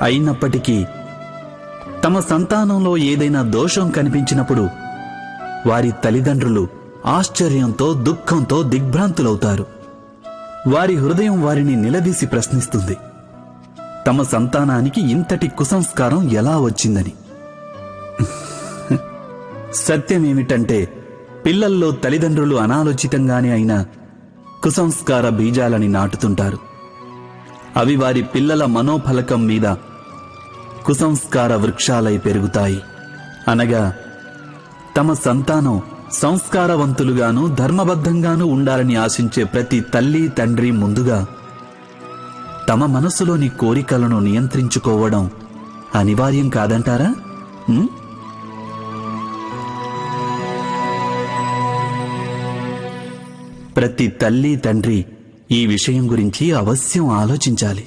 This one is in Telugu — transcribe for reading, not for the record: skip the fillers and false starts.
అయినప్పటికీ తమ సంతానంలో ఏదైనా దోషం కనిపించినప్పుడు వారి తల్లిదండ్రులు ఆశ్చర్యంతో దుఃఖంతో దిగ్భ్రాంతులవుతారు. వారి హృదయం వారిని నిలదీసి ప్రశ్నిస్తుంది, తమ సంతానానికి ఇంతటి కుసంస్కారం ఎలా వచ్చిందని. సత్యమేమిటంటే పిల్లల్లో తల్లిదండ్రులు అనాలోచితంగానే అయినా కుసంస్కార బీజాలని నాటుతుంటారు. అవి వారి పిల్లల మనోఫలకం మీద కుసంస్కార వృక్షాలై పెరుగుతాయి. అనగా తమ సంతానం సంస్కారవంతులుగాను ధర్మబద్ధంగాను ఉండాలని ఆశించే ప్రతి తల్లి తండ్రి ముందుగా తమ మనసులోని కోరికలను నియంత్రించుకోవడం అనివార్యం కాదంటారా? ప్రతి తల్లి తండ్రి ఈ విషయం గురించి అవశ్యం ఆలోచించాలి.